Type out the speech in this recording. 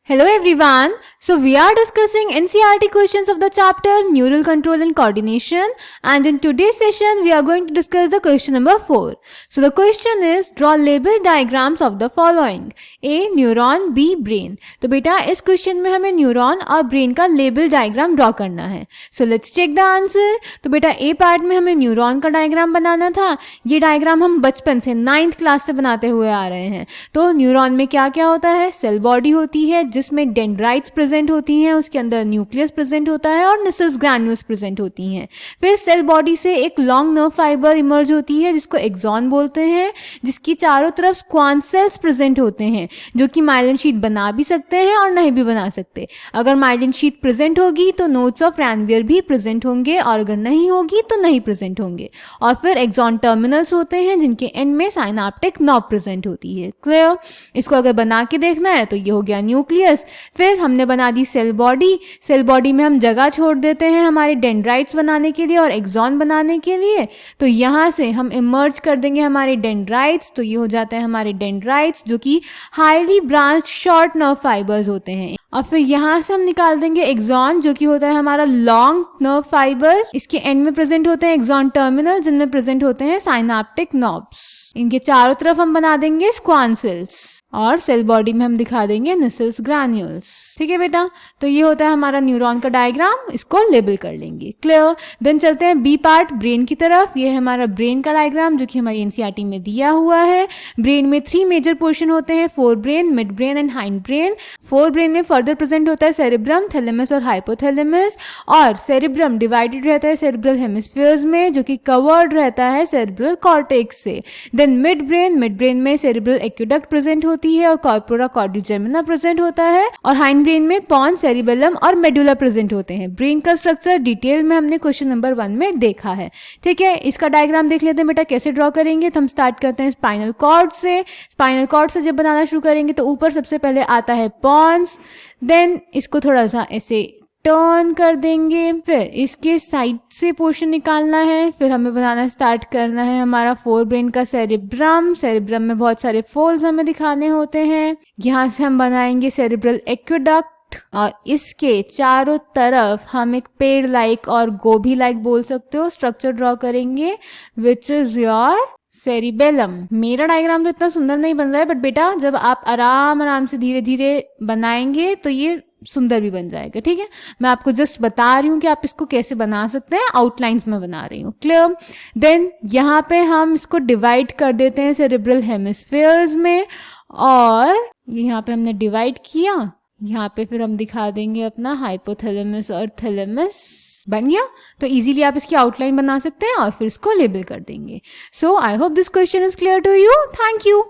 Hello everyone. So we are discussing NCERT questions of the chapter Neural Control and Coordination, and in today's session we are going to discuss the question number 4. So the question is draw label diagrams of the following. A neuron, B brain. तो बेटा इस question में हमें neuron और brain का label diagram draw करना है. So let's check the answer. तो बेटा ए पार्ट में हमें न्यूरॉन का डायग्राम बनाना था. ये डायग्राम हम बचपन से 9th क्लास से बनाते हुए आ रहे हैं. तो न्यूरॉन में क्या क्या होता है? सेल बॉडी होती है जिसमें डेंड्राइट्स प्रेजेंट होती हैं, उसके अंदर न्यूक्लियस प्रेजेंट होता है और नसल्स ग्रैन्यूल्स प्रेजेंट होती हैं. फिर सेल बॉडी से एक लॉन्ग नर्व फाइबर इमर्ज होती है जिसको एक्सॉन बोलते हैं, जिसकी चारों तरफ स्क्वान सेल्स प्रेजेंट होते हैं जो कि माइलिन शीट बना भी सकते हैं और नहीं भी बना सकते. अगर माइलिन शीट प्रेजेंट होगी तो नोड्स ऑफ रैनवियर भी प्रेजेंट होंगे और अगर नहीं होगी तो नहीं प्रेजेंट होंगे. और फिर एक्सॉन टर्मिनल्स होते हैं जिनके एंड में साइनाप्टिक नॉब प्रेजेंट होती है. क्लियर? इसको अगर बना के देखना है तो ये हो गया न्यूक्लियस. फिर हमने बना दी सेल बॉडी. सेल बॉडी में हम जगह छोड़ देते हैं हमारे डेंड्राइट्स बनाने के लिए और एक्सॉन बनाने के लिए. तो यहाँ से हम इमर्ज कर देंगे हमारे डेंड्राइट्स. तो ये हो जाते हैं हमारे डेंड्राइट्स जो कि highly branch short nerve fibres होते हैं. और फिर यहाँ से हम निकाल देंगे एक्सॉन जो कि होता है हमारा लॉन्ग नर्व फाइबर. इसके एंड में प्रेजेंट होते हैं एक्सॉन टर्मिनल जिनमें प्रेजेंट होते हैं साइनाप्टिक नॉब्स. इनके चारों तरफ हम बना देंगे स्क्वान सेल्स और सेल बॉडी में हम दिखा देंगे नसल्स ग्रैन्यूल्स. ठीक है बेटा, तो ये होता है हमारा न्यूरॉन का डायग्राम. इसको लेबल कर लेंगे. क्लियर? देन चलते हैं बी पार्ट ब्रेन की तरफ. ये है हमारा ब्रेन का डायग्राम जो कि हमारी एनसीईआरटी में दिया हुआ है. ब्रेन में 3 मेजर पोर्शन होते हैं, fore brain, mid brain and hind brain. Fore brain में फर्दर प्रेजेंट होता है सेरेब्रम, थैलेमस और हाइपोथैलेमस. और सेरेब्रम डिवाइडेड रहता है सेरेब्रल हेमिस्फीयर्स में जो कि कवर्ड रहता है सेरेब्रल कॉर्टेक्स से. देन मिड ब्रेन में सेरेब्रल एक्वेडक्ट प्रेजेंट होती है और कॉर्पोरा कॉर्डिजेमिना प्रेजेंट होता है. और हाइंड ब्रेन में पॉन्स, सेरिबेलम और मेडुला प्रेजेंट होते हैं. ब्रेन का स्ट्रक्चर डिटेल में हमने क्वेश्चन नंबर 1 में देखा है. ठीक है, इसका डायग्राम देख लेते हैं बेटा कैसे ड्रॉ करेंगे. तो हम स्टार्ट करते हैं स्पाइनल कॉर्ड से. स्पाइनल कॉर्ड से जब बनाना शुरू करेंगे तो ऊपर सबसे पहले आता है पॉन्स. देन इसको थोड़ा सा ऐसे टर्न कर देंगे. फिर इसके साइड से पोर्शन निकालना है. फिर हमें बनाना स्टार्ट करना है हमारा फोर ब्रेन का सेरेब्रम. सेरेब्रम में बहुत सारे फोल्ड्स हमें दिखाने होते हैं. यहाँ से हम बनाएंगे सेरेब्रल एक्वेडक्ट और इसके चारों तरफ हम एक पेड़ लाइक और गोभी लाइक बोल सकते हो स्ट्रक्चर ड्रॉ करेंगे विच इज योर सेरिबेलम. मेरा डायग्राम तो इतना सुंदर नहीं बन रहा है बट बेटा जब आप आराम से धीरे धीरे बनाएंगे तो ये सुंदर भी बन जाएगा. ठीक है, मैं आपको जस्ट बता रही हूँ कि आप इसको कैसे बना सकते हैं. आउटलाइंस में बना रही हूँ. क्लियर? देन यहाँ पे हम इसको डिवाइड कर देते हैं सेरेब्रल हेमिस्फीयर्स में और यहाँ पे हमने डिवाइड किया. यहाँ पे फिर हम दिखा देंगे अपना हाइपोथैलेमस और थैलेमस. बन गया. तो इजीली आप इसकी आउटलाइन बना सकते हैं और फिर इसको लेबल कर देंगे. So I hope this question is clear to you. Thank you.